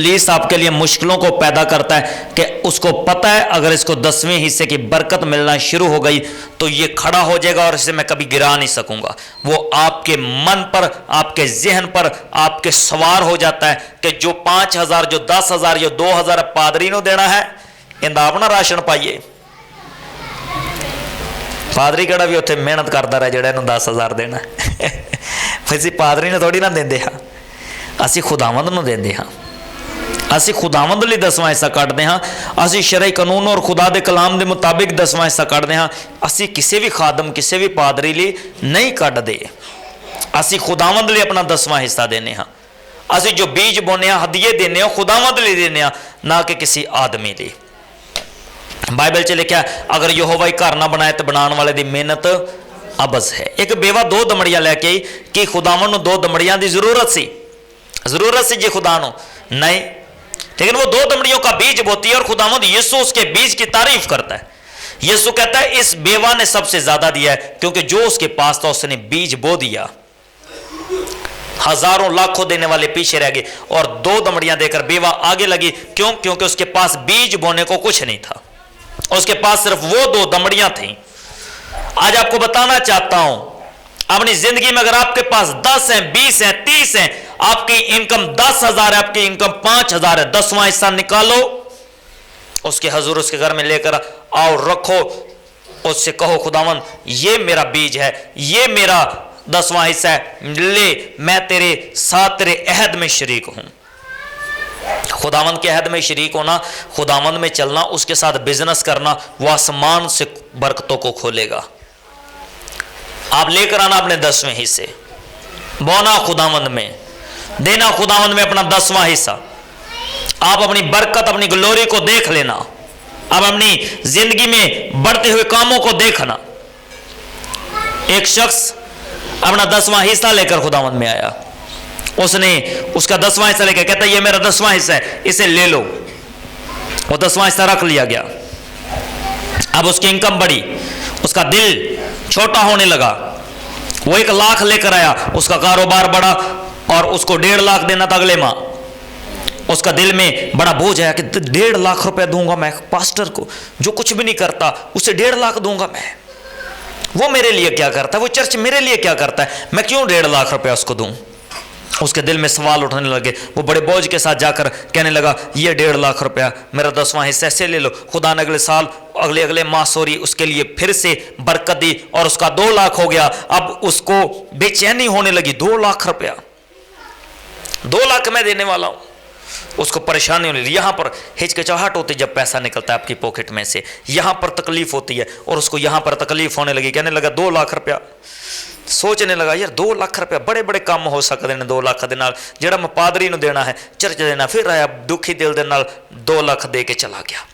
इब्लीस आपके लिए मुश्किलों को पैदा करता है कि उसको पता है अगर इसको 10वें हिस्से की बरकत मिलना शुरू हो गई तो ये खड़ा हो जाएगा और इसे मैं कभी गिरा नहीं सकूंगा। वो आपके मन पर, आपके जहन पर, आपके सवार हो जाता है कि जो 5,000, जो 10,000, जो 2,000 पादरी ने देना है, इंदा अपना राशन पाइए। पादरी कड़ा भी उत्थे मेहनत करता रहा जेड़ा इन्हूं 10,000 देना असीं पादरी ने थोड़ी ना देंदे हाँ, असीं खुदावंद नूं देंदे हाँ। असीं खुदावंद लई 10वां हिस्सा कटदे हाँ। असीं शरई कानून और खुदा दे कलाम दे मुताबिक 10वां हिस्सा कटदे हाँ। असीं किसी भी खादम, किसी भी पादरी लई नहीं कटदे। असीं खुदावंद लई अपना 10वां हिस्सा देने हाँ। असीं जो बीज बोने हाँ, हदिये देने हाँ, खुदावंद लई देने हाँ, ना कि किसी आदमी लई। बाइबल च लिखा अगर यहोवा ही घर ना बनाए तो बनाने वाले की मेहनत अबस है। एक बेवा 2 दमड़ियां लैके आई कि खुदावन नूं 2 दमड़ियां की जरूरत सी जी खुदा नूं नहीं, लेकिन वो 2 दमड़ियों का बीज बोती है और खुदावंद यीशु उसके बीज की तारीफ करता है। यीशु कहता है इस बेवा ने सबसे ज्यादा दिया है क्योंकि जो उसके पास था उसने बीज बो दिया। हजारों लाखों देने वाले पीछे रह गए और 2 दमड़ियां देकर बेवा आगे लगी। क्यों? क्योंकि उसके पास बीज बोने को कुछ नहीं था, उसके पास सिर्फ वो 2 दमड़ियां थी। आज आपको बताना चाहता हूं, अपनी जिंदगी में अगर आपके पास 10 हैं, 20 हैं, 30 हैं, आपकी इनकम 10,000 है, आपकी इनकम 5,000 है, 10वां हिस्सा निकालो, उसके हजूर उसके घर में लेकर आओ, रखो, उससे कहो खुदावन ये मेरा बीज है, ये मेरा 10वां हिस्सा है, ले मैं तेरे साथ तेरे अहद में शरीक हूं। खुदावंद के अहद में शरीक होना, खुदावंद में चलना, उसके साथ बिजनेस करना, वह आसमान से बरकतों को खोलेगा। आप लेकर आना अपने 10वें हिस्से, बोना खुदावंद में, देना खुदावंद में अपना 10वां हिस्सा। आप अपनी बरकत, अपनी ग्लोरी को देख लेना। आप अपनी जिंदगी में बढ़ते हुए कामों को देखना। एक शख्स अपना 10वां हिस्सा लेकर खुदावंद में आया, उसने उसका 10वां हिस्सा लेकर कहता ये मेरा 10वां हिस्सा है, इसे ले लो। वो 10वां हिस्सा रख लिया गया। अब उसकी इनकम बढ़ी, उसका दिल छोटा होने लगा। वो 1 लाख लेकर आया, उसका कारोबार बढ़ा और उसको 1.5 लाख देना था अगले माह। उसका दिल में बड़ा बोझ आया कि 1.5 लाख रुपया दूंगा मैं पास्टर को, जो कुछ भी नहीं करता उसे 1.5 लाख दूंगा मैं। वो मेरे लिए क्या करता है, वो चर्च मेरे लिए क्या करता है, मैं क्यों 1.5 लाख रुपया उसको दूं। उसके दिल में सवाल उठने लगे। वो बड़े बोझ के साथ जाकर कहने लगा ये 1.5 लाख रुपया मेरा 10वां हिस्सा ऐसे ले लो। खुदा ने अगले साल, अगले माह उसके लिए फिर से बरकत दी और उसका 2 लाख हो गया। अब उसको बेचैनी होने लगी। 2 लाख रुपया, 2 लाख मैं देने वाला हूं। उसको परेशानी होने लगी। यहां पर हिचकिचाहट होती जब पैसा निकलता है आपकी पॉकेट में से, यहां पर तकलीफ होती है और उसको यहां पर तकलीफ होने लगी। कहने लगा 2 लाख रुपया, सोचने लगा यार 2 लाख रुपया बड़े बड़े काम हो सकते हैं 2 लाख दे नाल, जेड़ा मैं पादरी नूं देना है, चर्च देना। फिर आया दुखी दिल दे नाल 2 लाख दे के चला गया।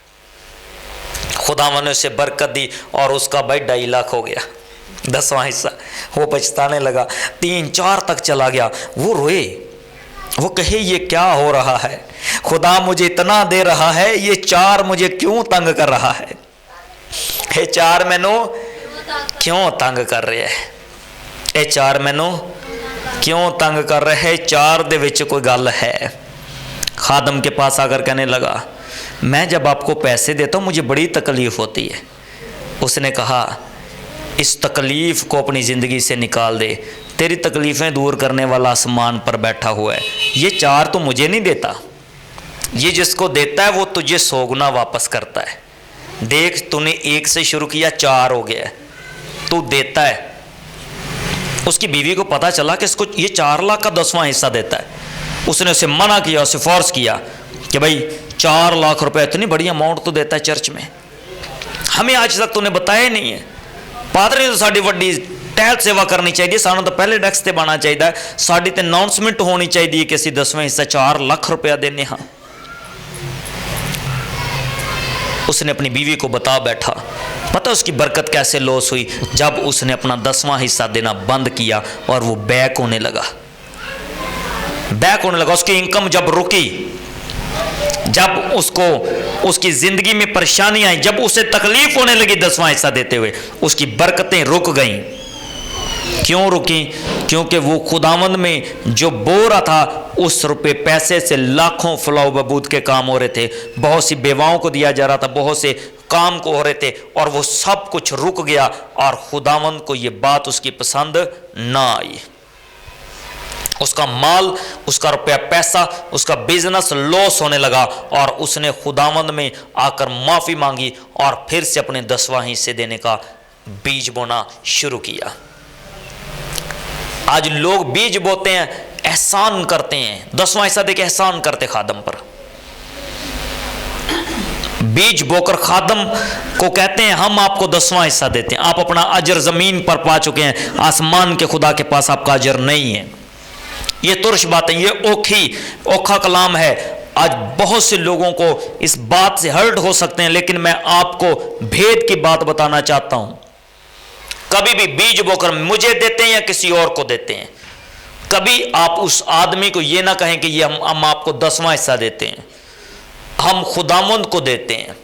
खुदावन ने उसे बरकत दी और उसका भाई 2.5 लाख हो गया, 10वां हिस्सा। वो पछताने लगा, 3-4 तक चला गया। वो रोए, वो कहे ये क्या हो रहा है, खुदा मुझे इतना दे रहा है, ये 4 मुझे क्यों तंग कर रहा है, ये 4 मैनू क्यों तंग कर रहे है, ये 4 मैनू क्यों तंग कर रहे है, 4 दे विच कोई गल है। खादम के पास आकर कहने लगा मैं जब आपको पैसे देता हूँ मुझे बड़ी तकलीफ होती है। उसने कहा इस तकलीफ को अपनी ज़िंदगी से निकाल दे, तेरी तकलीफ़ें दूर करने वाला आसमान पर बैठा हुआ है। ये 4 तो मुझे नहीं देता, ये जिसको देता है वो तुझे 100 गुना वापस करता है। देख तूने 1 से शुरू किया, 4 हो गया, तू देता है। उसकी बीवी को पता चला कि इसको ये 4 लाख का 10वां हिस्सा देता है। उसने उसे मना किया, उसे फोर्स किया कि भाई 4 लाख रुपए इतनी बड़ी अमाउंट तो देता है चर्च में, हमें आज तक तूने बताया ही नहीं है। पादरी तो साड़ी वड्डी टहल सेवा करनी चाहिए, सानू तो पहले डैक्स से बनना चाहिए, साड़ी तो अनाउंसमेंट होनी चाहिए कि असी 10वां हिस्सा 4 लाख रुपया देने हाँ। उसने अपनी बीवी को बता बैठा। पता उसकी बरकत कैसे लॉस हुई, जब उसने अपना 10वां हिस्सा देना बंद किया और वो बैक होने लगा। उसकी इनकम जब रुकी, जब उसको उसकी जिंदगी में परेशानी आई, जब उसे तकलीफ होने लगी 10वां हिस्सा देते हुए, उसकी बरकतें रुक गईं। क्यों रुकी? क्योंकि वो खुदावंद में जो बो रहा था उस रुपए पैसे से लाखों फलाह बहबूद के काम हो रहे थे, बहुत सी बेवाओं को दिया जा रहा था, बहुत से काम को हो रहे थे, और वो सब कुछ रुक गया और खुदावंद को ये बात उसकी पसंद ना आई। उसका माल, उसका रुपया पैसा, उसका बिजनेस लॉस होने लगा और उसने खुदावंद में आकर माफ़ी मांगी और फिर से अपने 10वां हिस्से देने का बीज बोना शुरू किया। आज लोग बीज बोते हैं, एहसान करते हैं, 10वां हिस्सा देके एहसान करते खादम पर। बीज बोकर खादम को कहते हैं हम आपको 10वां हिस्सा देते हैं, आप अपना अजर ज़मीन पर पा चुके हैं, आसमान के खुदा के पास आपका अजर नहीं है। ये तुरश बातें, ये ओखा कलाम है। आज बहुत से लोगों को इस बात से हर्ट हो सकते हैं, लेकिन मैं आपको भेद की बात बताना चाहता हूं। कभी भी बीज बोकर मुझे देते हैं या किसी और को देते हैं, कभी आप उस आदमी को ये ना कहें कि ये हम आपको 10वां हिस्सा देते हैं। हम खुदावंद को देते हैं,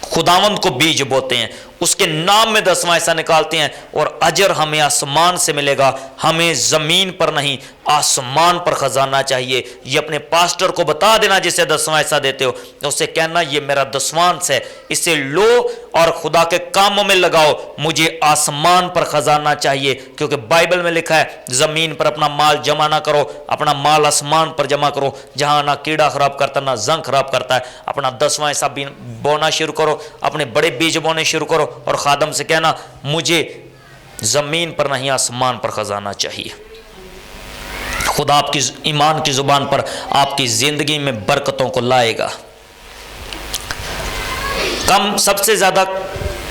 खुदावंद को बीज बोते हैं, उसके नाम में 10वां हिस्सा निकालते हैं और अजर हमें आसमान से मिलेगा। हमें ज़मीन पर नहीं, आसमान पर खजाना चाहिए। ये अपने पास्टर को बता देना जिसे 10वां हिस्सा देते हो, तो उससे कहना ये मेरा 10वां है, इसे लो और खुदा के कामों में लगाओ, मुझे आसमान पर खजाना चाहिए। क्योंकि बाइबल में लिखा है ज़मीन पर अपना माल जमा ना करो, अपना माल आसमान पर जमा करो, जहाँ ना कीड़ा खराब करता ना जंग खराब करता है। अपना 10वां हिस्सा बोना शुरू करो, अपने बड़े बीज बोने शुरू करो और खादम से कहना मुझे ज़मीन पर नहीं, आसमान पर खजाना चाहिए। खुदा आपकी ईमान की ज़ुबान पर आपकी ज़िंदगी में बरकतों को लाएगा। सबसे ज़्यादा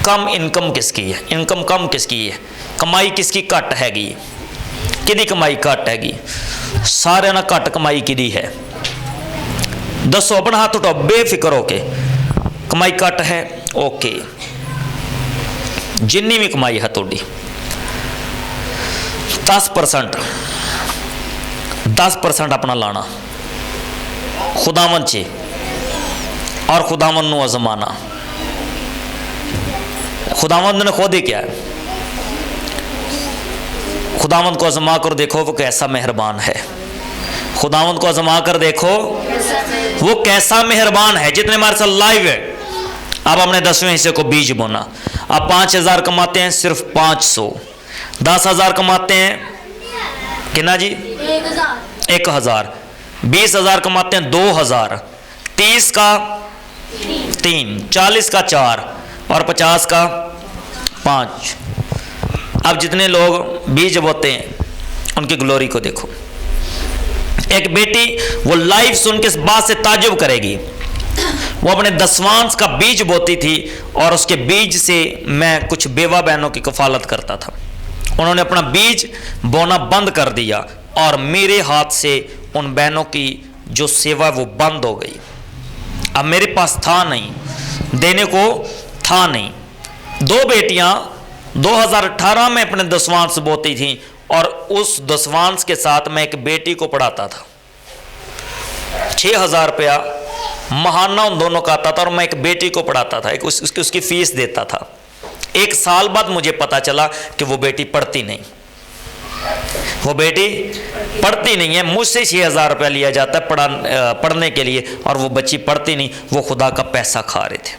कम इनकम किसकी है? इनकम कम किसकी है? कमाई किसकी घट हैगी? किदी कमाई घट हैगी? सारे ना घट कमाई किदी है? दसो, अपना हाथ उठाओ बेफिक्र होके। कमाई घट है, ओके। जिन्नी भी कमाई है थोड़ी 10% अपना लाना खुदावंद चे और खुदावंद नू आजमाना। खुदावंद ने खुद ही क्या है, खुदावंद को आजमा कर देखो वो कैसा मेहरबान है। खुदावंद को आजमा कर देखो वो कैसा मेहरबान है। जितने हमारे साथ लाइव है, आप अपने 10वें हिस्से को बीज बोना। आप 5000 कमाते हैं, सिर्फ 500। 10,000 कमाते हैं, कितना जी? 1000। 20,000 कमाते हैं, 2000। 30 का 3, 40 का 4 और 50 का 5। अब जितने लोग बीज बोते हैं उनकी ग्लोरी को देखो। एक बेटी वो लाइव सुन के इस बात से ताज्जुब करेगी, वो अपने 10वां का बीज बोती थी और उसके बीज से मैं कुछ बेवा बहनों की कफालत करता था। उन्होंने अपना बीज बोना बंद कर दिया और मेरे हाथ से उन बहनों की जो सेवा वो बंद हो गई। अब मेरे पास था नहीं, देने को था नहीं। 2 बेटियां 2018 में अपने 10वां बोती थी और उस 10वां के साथ मैं एक बेटी को पढ़ाता था। 6,000 रुपया महाना उन दोनों का आता था और मैं एक बेटी को पढ़ाता था, उसकी फीस देता था। 1 साल बाद मुझे पता चला कि वो बेटी पढ़ती नहीं, वो बेटी पढ़ती नहीं है। मुझसे 6,000 रुपया लिया जाता है पढ़ने के लिए और वो बच्ची पढ़ती नहीं, वो खुदा का पैसा खा रहे थे।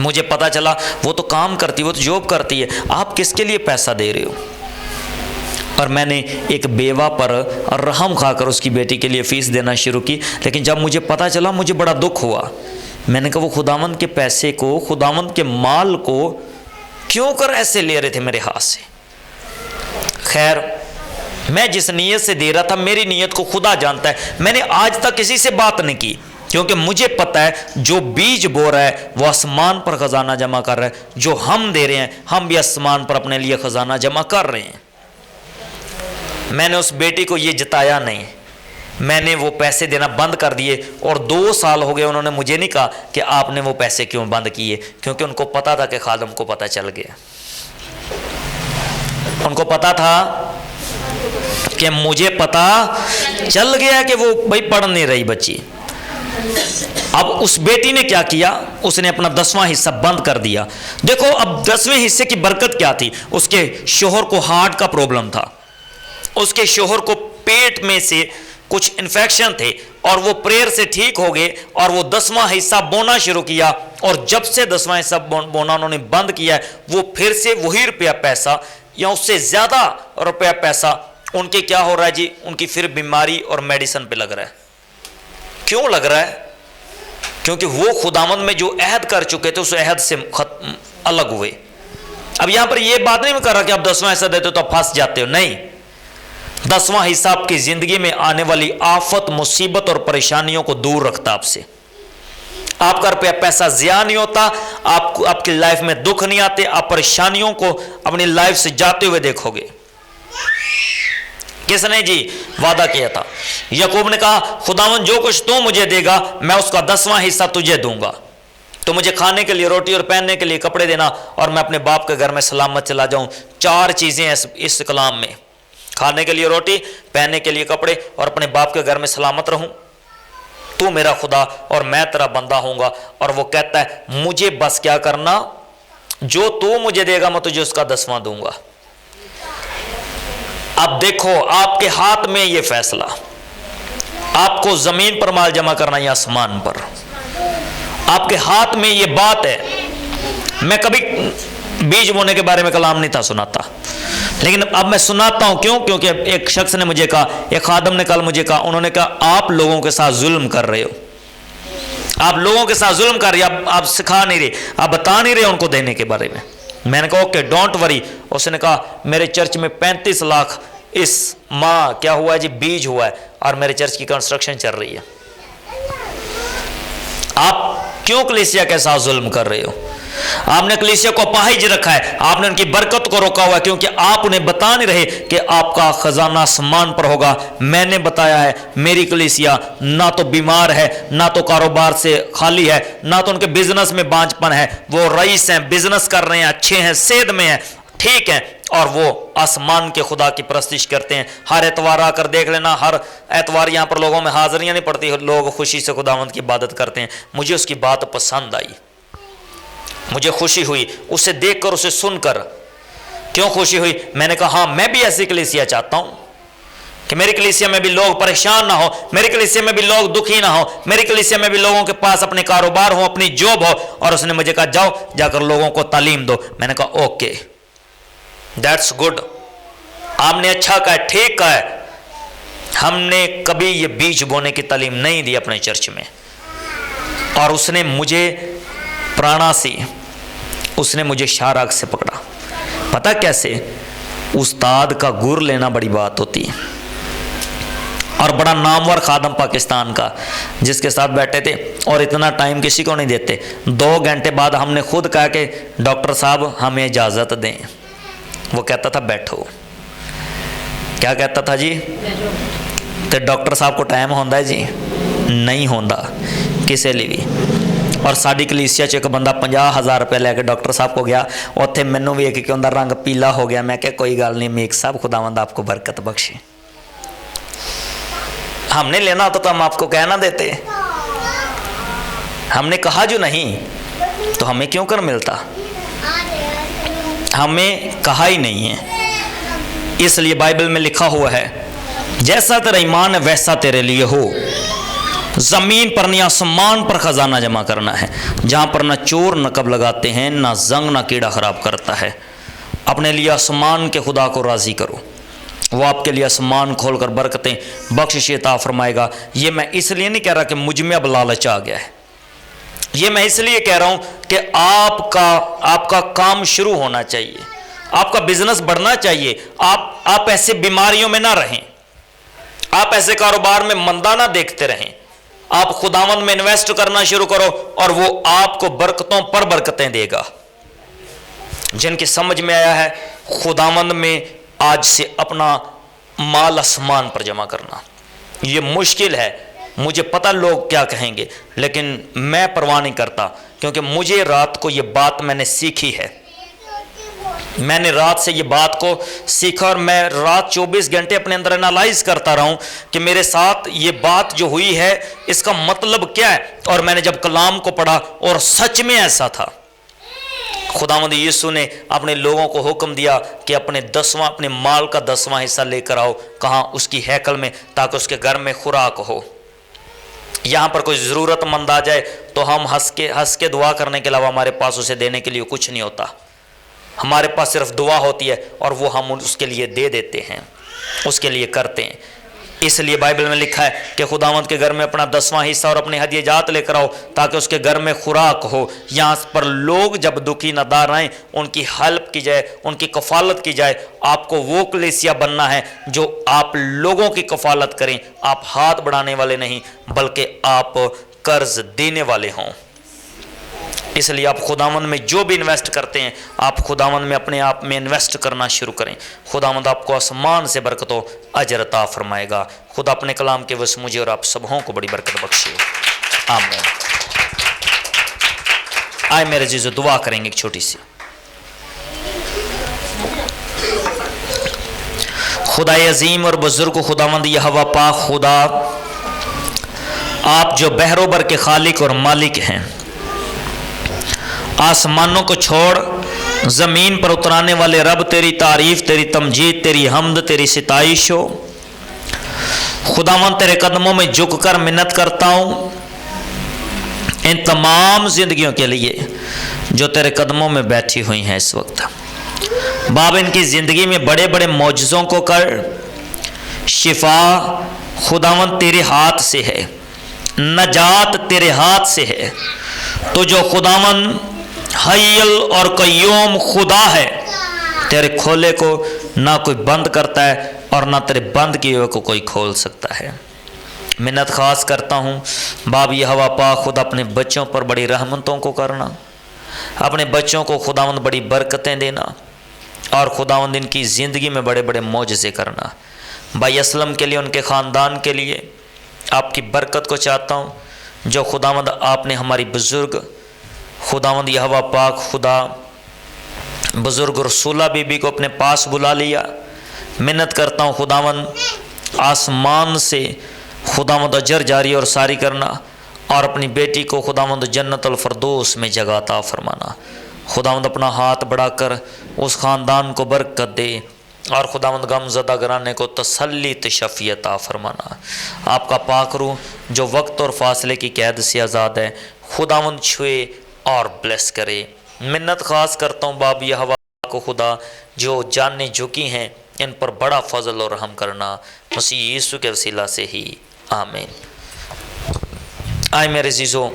मुझे पता चला वो तो काम करती, वो तो जॉब करती है, आप किसके लिए पैसा दे रहे हो? और मैंने एक बेवा पर रहम खाकर उसकी बेटी के लिए फ़ीस देना शुरू की। लेकिन जब मुझे पता चला मुझे बड़ा दुख हुआ। मैंने कहा वो खुदावंद के पैसे को, खुदावंद के माल को क्यों कर ऐसे ले रहे थे मेरे हाथ से। खैर, मैं जिस नीयत से दे रहा था मेरी नीयत को खुदा जानता है। मैंने आज तक किसी से बात नहीं की क्योंकि मुझे पता है जो बीज बो रहा है वो आसमान पर खजाना जमा कर रहा है। जो हम दे रहे हैं हम भी आसमान पर अपने लिए खजाना जमा कर रहे हैं। मैंने उस बेटी को ये जताया नहीं, मैंने वो पैसे देना बंद कर दिए और 2 साल हो गए उन्होंने मुझे नहीं कहा कि आपने वो पैसे क्यों बंद किए, क्योंकि उनको पता था कि खादम को पता चल गया। उनको पता था कि मुझे पता चल गया कि वो भाई पढ़ नहीं रही बच्ची। अब उस बेटी ने क्या किया, उसने अपना 10वां हिस्सा बंद कर दिया। देखो अब 10वें हिस्से की बरकत क्या थी, उसके शोहर को हार्ट का प्रॉब्लम था, उसके शोहर को पेट में से कुछ इन्फेक्शन थे और वो प्रेयर से ठीक हो गए और वो 10वां हिस्सा बोना शुरू किया। और जब से 10वां हिस्सा बोना उन्होंने बंद किया है, वो फिर से वही रुपया पैसा या उससे ज्यादा रुपया पैसा उनके क्या हो रहा है जी, उनकी फिर बीमारी और मेडिसिन पे लग रहा है। क्यों लग रहा है? क्योंकि वो खुदावंद में जो अहद कर चुके थे उस अहद से अलग हुए। अब यहां पर यह बात नहीं कर रहा कि आप 10वां हिस्सा देते हो तो आप फंस जाते हो, नहीं। 10वां हिस्सा आपकी जिंदगी में आने वाली आफत, मुसीबत और परेशानियों को दूर रखता आपसे। आपका रुपया पैसा ज़िया नहीं होता, आपको आपकी लाइफ में दुख नहीं आते, आप परेशानियों को अपनी लाइफ से जाते हुए देखोगे। किसने जी वादा किया था? याकूब ने कहा खुदावन जो कुछ तू मुझे देगा मैं उसका 10वां हिस्सा तुझे दूंगा। तो मुझे खाने के लिए रोटी और पहनने के लिए कपड़े देना और मैं अपने बाप के घर में सलामत चला जाऊं। 4 चीजें इस कलाम में, खाने के लिए रोटी, पहनने के लिए कपड़े और अपने बाप के घर में सलामत रहूं। तू मेरा खुदा और मैं तेरा बंदा होऊंगा। और वो कहता है मुझे बस क्या करना, जो तू मुझे देगा मैं तुझे उसका 10वां दूंगा। अब देखो आपके हाथ में ये फैसला, आपको जमीन पर माल जमा करना या आसमान पर, आपके हाथ में ये बात है। मैं कभी बीज बोने के बारे में कलाम नहीं था सुनाता, लेकिन अब मैं सुनाता हूं। क्यों? क्योंकि एक शख्स ने मुझे कहा, एक खादम ने कल मुझे कहा, उन्होंने कहा आप लोगों के साथ जुल्म कर रहे हो, आप लोगों के साथ जुल्म कर रहे हो, आप सिखा नहीं रहे, आप बता नहीं रहे उनको देने के बारे में। मैंने कहा ओके डोंट वरी। उसने कहा मेरे चर्च में 35 लाख इस माह क्या हुआ है जी, बीज हुआ है और मेरे चर्च की कंस्ट्रक्शन चल रही है। आप क्यों कलीसिया के साथ जुल्म कर रहे हो? आपने कलीसिया को अपाहिज रखा है, आपने उनकी बरकत को रोका हुआ है, क्योंकि आप उन्हें बता नहीं रहे कि आपका खजाना आसमान पर होगा। मैंने बताया है मेरी कलीसिया ना तो बीमार है, ना तो कारोबार से खाली है, ना तो उनके बिजनेस में बांझपन है। वो रईस हैं, बिजनेस कर रहे हैं, अच्छे हैं, सेहत में हैं, ठीक है, और वो आसमान के खुदा की परस्तिश करते हैं। हर एतवार आकर देख लेना, हर एतवार यहाँ पर लोगों में हाजिरियाँ नहीं पड़ती, लोग खुशी से खुदावंद की इबादत करते हैं। मुझे उसकी बात पसंद आई, मुझे खुशी हुई उसे देखकर, उसे सुनकर। क्यों खुशी हुई? मैंने कहा हाँ मैं भी ऐसी कलीसिया चाहता हूँ कि मेरी कलीसिया में भी लोग परेशान ना हो, मेरी कलीसिया में भी लोग दुखी ना हो, मेरी कलीसिया में भी लोगों के पास अपने कारोबार हो, अपनी जॉब हो। और उसने मुझे कहा जाओ जाकर लोगों को तालीम दो। मैंने कहा ओके दैट्स गुड, आपने अच्छा कहा, ठीक कहा है। हमने कभी ये बीज बोने की तालीम नहीं दी अपने चर्च में। और उसने मुझे प्राणा से, उसने मुझे शाराग से पकड़ा। पता कैसे? उस्ताद का गुर लेना बड़ी बात होती है। और बड़ा नामवर खादम पाकिस्तान का जिसके साथ बैठे थे, और इतना टाइम किसी को नहीं देते। 2 घंटे बाद हमने खुद कहा कि डॉक्टर साहब हमें इजाज़त दें। वो कहता था बैठो। क्या कहता था जी? तो डॉक्टर साहब को टाइम होता है जी? नहीं होता किसी लिए भी। और साड़ी कलीसिया च एक बंदा 50,000 रुपये लैके डॉक्टर साहब को गया, उत्थे मैनू वेख के उनका रंग पीला हो गया। मैं क्या कोई गल नहीं मेक साहब, खुदावंद आपको बरकत बख्शे। हमने लेना होता तो हम आपको कह ना देते, हमने कहा जो नहीं तो हमें क्यों कर मिलता? हमें कहा ही नहीं है। इसलिए बाइबल में लिखा हुआ है जैसा तेरा ईमान है वैसा तेरे लिए हो। जमीन पर नहीं आसमान पर खजाना जमा करना है, जहां पर ना चोर नकब लगाते हैं, ना जंग ना कीड़ा खराब करता है। अपने लिए आसमान के खुदा को राजी करो, वो आपके लिए आसमान खोलकर बरकतें बख्शिश अता फरमाएगा। ये मैं इसलिए नहीं कह रहा कि मुझ में अब लालच आ गया है, ये मैं इसलिए कह रहा हूं कि आपका काम शुरू होना चाहिए, आपका बिजनेस बढ़ना चाहिए। आप ऐसे बीमारियों में ना रहें, आप ऐसे कारोबार में मंदा ना देखते रहें। आप खुदावंद में इन्वेस्ट करना शुरू करो और वो आपको बरकतों पर बरकतें देगा। जिनकी समझ में आया है खुदावंद में आज से अपना माल आसमान पर जमा करना, ये मुश्किल है, मुझे पता लोग क्या कहेंगे, लेकिन मैं परवाह नहीं करता, क्योंकि मुझे रात को ये बात मैंने सीखी है। मैंने रात से ये बात को सीखा और मैं रात 24 घंटे अपने अंदर एनालाइज करता रहा हूँ कि मेरे साथ ये बात जो हुई है इसका मतलब क्या है। और मैंने जब कलाम को पढ़ा और सच में ऐसा था। खुदावंद यीशु ने अपने लोगों को हुक्म दिया कि अपने माल का 10वां हिस्सा लेकर आओ। कहाँ? उसकी हैकल में, ताकि उसके घर में खुराक हो। यहाँ पर कोई ज़रूरतमंद आ जाए तो हम हंस के दुआ करने के अलावा हमारे पास उसे देने के लिए कुछ नहीं होता। हमारे पास सिर्फ दुआ होती है और वो हम उसके लिए दे देते हैं, उसके लिए करते हैं। इसलिए बाइबल में लिखा है कि खुदावंद के घर में अपना 10वां हिस्सा और अपने हदिये जात लेकर आओ, ताकि उसके घर में खुराक हो। यहाँ पर लोग जब दुखी नदार आएँ, उनकी हेल्प की जाए, उनकी कफ़ालत की जाए। आपको वो कलीसिया बनना है जो आप लोगों की कफ़ालत करें। आप हाथ बढ़ाने वाले नहीं, बल्कि आप कर्ज देने वाले हों। इसलिए आप खुदावंद में जो भी इन्वेस्ट करते हैं, आप खुदावंद में अपने आप में इन्वेस्ट करना शुरू करें। खुदावंद आपको आसमान से बरकतों अजर अता फरमाएगा। खुदा अपने कलाम के वस मुझे और आप सबों को बड़ी बरकत बख्शे। आमीन। आए मेरे जीजो, दुआ करेंगे एक छोटी सी। खुदा अजीम और बुजुर्ग खुदावंद यहोवा पाक खुदा, आप जो बहरोबर के खालिक और मालिक हैं, आसमानों को छोड़ ज़मीन पर उतराने वाले रब, तेरी तारीफ़, तेरी तमजीद, तेरी हमद, तेरी सिताइश हो। खुदावंद तेरे कदमों में झुककर मिन्नत करता हूँ इन तमाम ज़िंदगियों के लिए जो तेरे कदमों में बैठी हुई हैं इस वक्त। बाब, इनकी ज़िंदगी में बड़े बड़े मौजज़ों को कर। शिफा खुदावंद तेरे हाथ से है, नजात तेरे हाथ से है। तो जो खुदावंद हय्यल और कय्यूम खुदा है, तेरे खोले को ना कोई बंद करता है और ना तेरे बंद किए हुए को कोई खोल सकता है। मिन्नत खास करता हूँ बाब यहोवा पाक खुदा, अपने बच्चों पर बड़ी रहमतों को करना, अपने बच्चों को खुदावंद बड़ी बरकतें देना और खुदावंद इनकी ज़िंदगी में बड़े बड़े मौजज़े करना। भाई असलम के लिए, उनके ख़ानदान के लिए आपकी बरकत को चाहता हूँ। जो खुदावंद आपने हमारी बुज़ुर्ग खुदावंद यहोवा पाक खुदा बुज़ुर्ग रसूला बीबी को अपने पास बुला लिया, मिन्नत करता हूँ खुदावंद आसमान से खुदावंद अजर जारी और सारी करना और अपनी बेटी को खुदावंद जन्नतुल फरदौस में जगह अता फरमाना। खुदावंद अपना हाथ बढ़ाकर उस ख़ानदान को बरकत दे और खुदावंद गमज़दा घराने को तसल्ली तशफ़ी अता फरमाना। आपका पाक रूह जो वक्त और फासले की कैद से आज़ाद है, खुदावंद छुए और ब्लेस करे। मिन्नत ख़ास करता हूँ बाब यहोवा को खुदा, जो जानने झुकी हैं इन पर बड़ा फजल और रहम करना, मसीह यीशु के वसीला से ही। आमीन। आए मेरे जीजों,